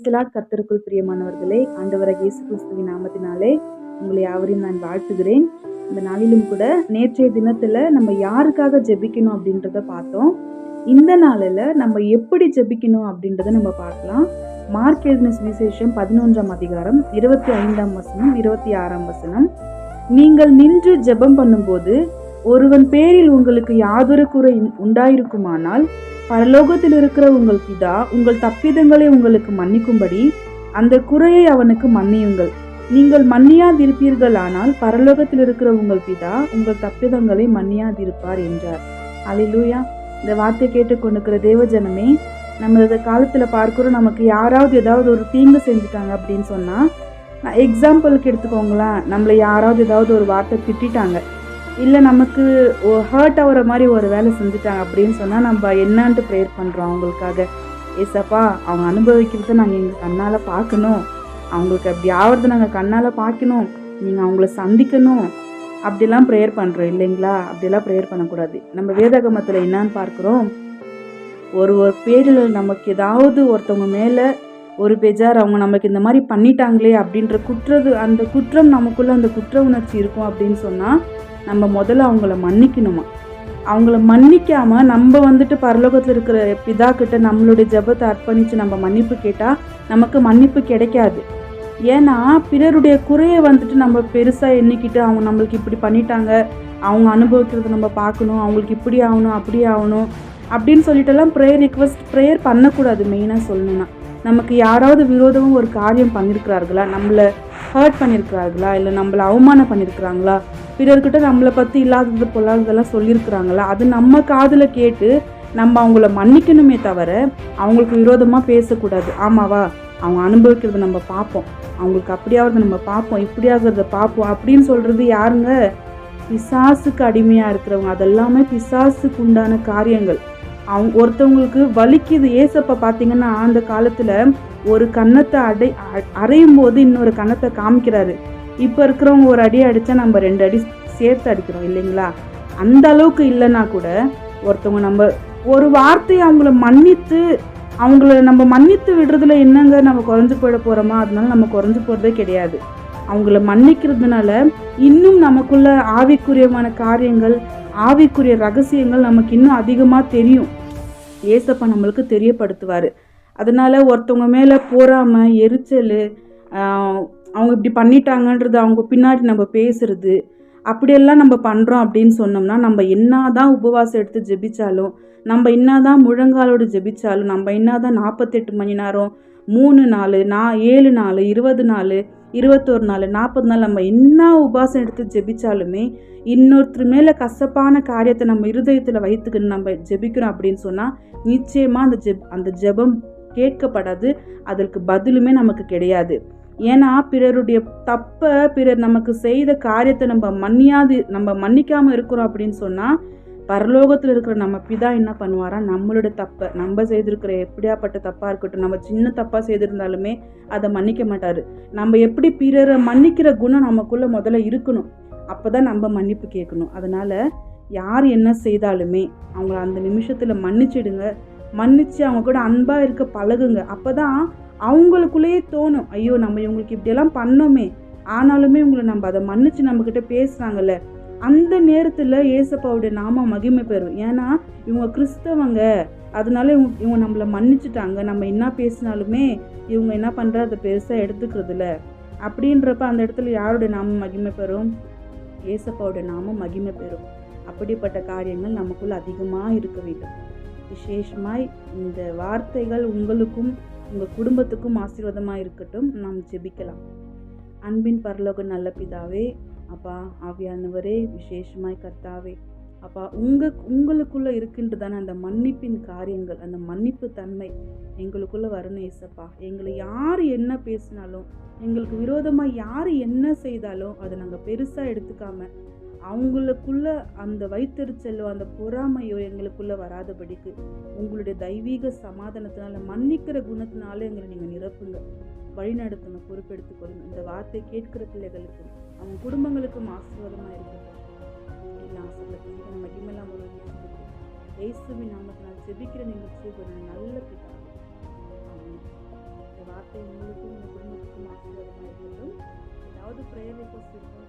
கர்த்தருக்குள் பிரியமானவர்களே, ஆண்டவராகிய இயேசு கிறிஸ்துவின் நாமத்தினாலே உங்களை யாவரையும் நான் வாழ்த்துகிறேன். இந்த நாளிலும் கூட நேற்றைய தினத்துல நம்ம யாருக்காக ஜெபிக்கணும் அப்படின்றத பார்த்தோம். இந்த நாளில நம்ம எப்படி ஜெபிக்கணும் அப்படின்றத நம்ம பார்க்கலாம். மார்க் எழுதின சுவிசேஷம் 11ஆம் அதிகாரம் 25ஆம் வசனம் 26ஆம் வசனம். நீங்கள் நின்று ஜெபம் பண்ணும்போது ஒருவன் பேரில் உங்களுக்கு யாதொரு குறை உண்டாயிருக்குமானால் பரலோகத்தில் இருக்கிற உங்கள் பிதா உங்கள் தப்பிதங்களை உங்களுக்கு மன்னிக்கும்படி அந்த குறையை அவனுக்கு மன்னியுங்கள். நீங்கள் மன்னியாதிருப்பீர்களானால் பரலோகத்தில் இருக்கிற உங்கள் பிதா உங்கள் தப்பிதங்களை மன்னியாதிருப்பார் என்றார். அல்லேலூயா. இந்த வார்த்தை கேட்டுக்கொண்டிருக்கிற தேவஜனமே, நம்ம இந்த காலத்துல பார்க்கிறோம், நமக்கு யாராவது ஏதாவது ஒரு தீங்கு செஞ்சுட்டாங்க அப்படின்னு சொன்னா, எக்ஸாம்பிளுக்கு எடுத்துக்கோங்களேன், நம்மளை யாராவது ஏதாவது ஒரு வார்த்தை திட்டாங்க, இல்லை நமக்கு ஹர்ட் ஆகிற மாதிரி ஒரு வேலை செஞ்சுட்டாங்க அப்படின்னு சொன்னால் நம்ம என்னான்ட்டு ப்ரேயர் பண்ணுறோம் அவங்களுக்காக. ஏசப்பா, அவங்க அனுபவிக்கிறத நாங்கள் எங்கள் கண்ணால் பார்க்கணும், அவங்களுக்கு அப்படி ஆகிறது நாங்கள் கண்ணால் பார்க்கணும், நீங்கள் அவங்கள சந்திக்கணும், அப்படிலாம் ப்ரேயர் பண்ணுறோம் இல்லைங்களா? அப்படிலாம் ப்ரேயர் பண்ணக்கூடாது. நம்ம வேதாகமத்தில் என்னன்னு பார்க்குறோம், ஒரு பேரில் நமக்கு ஏதாவது ஒருத்தவங்க மேலே ஒரு பேஜார், அவங்க நமக்கு இந்த மாதிரி பண்ணிட்டாங்களே அப்படின்ற அந்த குற்றம் நமக்குள்ளே அந்த குற்ற உணர்ச்சி இருக்கும் அப்படின்னு சொன்னால் நம்ம முதல்ல அவங்கள மன்னிக்கணுமா. அவங்கள மன்னிக்காமல் நம்ம வந்துட்டு பரலோகத்தில் இருக்கிற பிதா கிட்ட நம்மளுடைய ஜெபத்தை அர்ப்பணித்து நம்ம மன்னிப்பு கேட்டால் நமக்கு மன்னிப்பு கிடைக்காது. ஏன்னா பிறருடைய குறையை வந்துட்டு நம்ம பெருசாக எண்ணிக்கிட்டு அவங்க நம்மளுக்கு இப்படி பண்ணிட்டாங்க, அவங்க அனுபவிக்கிறத நம்ம பார்க்கணும், அவங்களுக்கு இப்படி ஆகணும் அப்படி ஆகணும் அப்படின்னு சொல்லிட்டுலாம் ப்ரேயர் பண்ணக்கூடாது. மெயினாக சொல்லணும்னா, நமக்கு யாராவது விரோதமும் ஒரு காரியம் பண்ணியிருக்கிறார்களா, நம்மளை ஹர்ட் பண்ணியிருக்கிறார்களா, இல்லை நம்மளை அவமானம் பண்ணியிருக்கிறாங்களா, பிறர்கிட்ட நம்மளை பற்றி இல்லாதது பொல்லாததெல்லாம் சொல்லியிருக்கிறாங்களா, அது நம்ம காதில் கேட்டு நம்ம அவங்கள மன்னிக்கணுமே தவிர அவங்களுக்கு விரோதமாக பேசக்கூடாது. ஆமாவா, அவங்க அனுபவிக்கிறத நம்ம பார்ப்போம், அவங்களுக்கு அப்படியாவது நம்ம பார்ப்போம், இப்படியாகிறத பார்ப்போம் அப்படின்னு சொல்கிறது யாருங்க? பிசாசுக்கு அடிமையாக இருக்கிறவங்க. அதெல்லாமே பிசாசுக்கு உண்டான காரியங்கள். அவங்க ஒருத்தவங்களுக்கு வலிக்குது. ஏசப்பா பார்த்தீங்கன்னா அந்த காலத்தில் ஒரு கன்னத்தை அறையும் போது இன்னொரு கன்னத்தை காமிக்கிறாரு. இப்போ இருக்கிறவங்க ஒரு அடி அடித்தா நம்ம 2 அடி சேர்த்து அடிக்கிறோம் இல்லைங்களா? அந்த அளவுக்கு இல்லைன்னா கூட ஒருத்தவங்க நம்ம ஒரு வார்த்தையை அவங்கள நம்ம மன்னித்து விடுறதுல என்னங்க நம்ம குறைஞ்சு போயிட போகிறோமா? அதனால நம்ம குறைஞ்சு போகிறதே கிடையாது. அவங்கள மன்னிக்கிறதுனால இன்னும் நமக்குள்ள ஆவிக்குரியமான காரியங்கள், ஆவிக்குரிய ரகசியங்கள் நமக்கு இன்னும் அதிகமாக தெரியும். ஏசப்பா நம்மளுக்கு தெரியப்படுத்துவார். அதனால ஒருத்தவங்க மேலே போறாம, எரிச்சல், அவங்க இப்படி பண்ணிட்டாங்கன்றது அவங்க பின்னாடி நம்ம பேசுறது, அப்படியெல்லாம் நம்ம பண்ணுறோம் அப்படின்னு சொன்னோம்னா, நம்ம என்னதான் உபவாசம் எடுத்து ஜெபிச்சாலும், நம்ம என்னதான் முழங்காலோடு ஜெபிச்சாலும், நம்ம என்னதான் 48 மணி நேரம் 3 நாள் 7 நாள் 20 நாள் 21 நாள் 40 நாள் நம்ம என்ன உபவாசம் எடுத்து ஜெபிச்சாலுமே, இன்னொருத்தர் மேலே கசப்பான காரியத்தை நம்ம இருதயத்தில் வைத்துக்கின்னு நம்ம ஜெபிக்கிறோம் அப்படின்னு சொன்னால் நிச்சயமாக அந்த ஜெபம் கேட்கப்படாது, அதற்கு பதிலுமே நமக்கு கிடையாது. ஏன்னா பிறருடைய தப்பை, பிறர் நமக்கு செய்த காரியத்தை நம்ம மன்னிக்காமல் இருக்கிறோம் அப்படின்னு சொன்னால் பரலோகத்தில் இருக்கிற நம்ம பிதா என்ன பண்ணுவாரா, நம்மளோட தப்பை, நம்ம செய்திருக்கிற எப்படியாப்பட்ட தப்பாக இருக்கட்டும், நம்ம சின்ன தப்பாக செய்திருந்தாலுமே அதை மன்னிக்க மாட்டார். நம்ம எப்படி பிறரை மன்னிக்கிற குணம் நமக்குள்ளே முதல்ல இருக்கணும், அப்போ தான் நம்ம மன்னிப்பு கேட்கணும். அதனால் யார் என்ன செய்தாலுமே அவங்கள அந்த நிமிஷத்தில் மன்னிச்சிடுங்க. மன்னித்து அவங்க கூட அன்பாக இருக்க பழகுங்க. அப்போ தான் அவங்களுக்குள்ளேயே தோணும், ஐயோ நம்ம இவங்களுக்கு இப்படியெல்லாம் பண்ணோமே, ஆனாலுமே இவங்களை நம்ம அதை மன்னித்து நம்மக்கிட்ட பேசுகிறாங்கல்ல, அந்த நேரத்தில் ஏசப்பாவுடைய நாம மகிமை பெறும். ஏன்னா இவங்க கிறிஸ்தவங்க, அதனால இவங்க நம்மளை மன்னிச்சுட்டாங்க, நம்ம என்ன பேசினாலுமே இவங்க என்ன பண்ணுற அதை பெருசாக எடுத்துக்கிறதில்ல அப்படின்றப்ப அந்த இடத்துல யாருடைய நாமம் மகிமை பெறும்? ஏசப்பாவுடைய நாமம் மகிமை பெறும். அப்படிப்பட்ட காரியங்கள் நமக்குள்ள அதிகமாக இருக்க வேண்டும். விசேஷமாய் இந்த வார்த்தைகள் உங்களுக்கும் உங்கள் குடும்பத்துக்கும் ஆசீர்வாதமாக இருக்கட்டும். நாம் ஜெபிக்கலாம். அன்பின் பரலோக நல்ல பிதாவே, அப்பா ஆவியானவரே, விசேஷமாய் கர்த்தாவே, அப்பா உங்களுக்குள்ளே இருக்கின்றதான அந்த மன்னிப்பின் காரியங்கள், அந்த மன்னிப்பு தன்மை எங்களுக்குள்ளே வரணும் ஏசப்பா. எங்களை யார் என்ன பேசினாலும், எங்களுக்கு விரோதமாக யார் என்ன செய்தாலும் அதை நாங்கள் பெருசாக எடுத்துக்காம அவங்களுக்குள்ள அந்த வைத்தறிச்சலோ அந்த பொறாமையோ எங்களுக்குள்ள வராதபடிக்கு உங்களுடைய தெய்வீக சமாதானத்தினால, மன்னிக்கிற குணத்தினால எங்களை நீங்கள் நிரப்புங்க, வழிநடத்தணும், பொறுப்பெடுத்துக் கொள்ளுங்க. இந்த வார்த்தை கேட்கிற பிள்ளைகளுக்கும் அவங்க குடும்பங்களுக்கும் ஆசீர்வாதமாக இருக்கட்டும். எல்லா ஆசீர்வாதத்தையும் மகிமையெல்லாம் இயேசுவின் நாமத்தினால் ஜெபிக்கிற நிகழ்ச்சி ஒரு நல்ல பிதா. வார்த்தை உங்களுக்கும் உங்கள் குடும்பத்துக்கும் ஆசீர்வாதமாக இருக்கட்டும். ஏதாவது ப்ரேயர் ரிக்வஸ்ட் இருக்கும்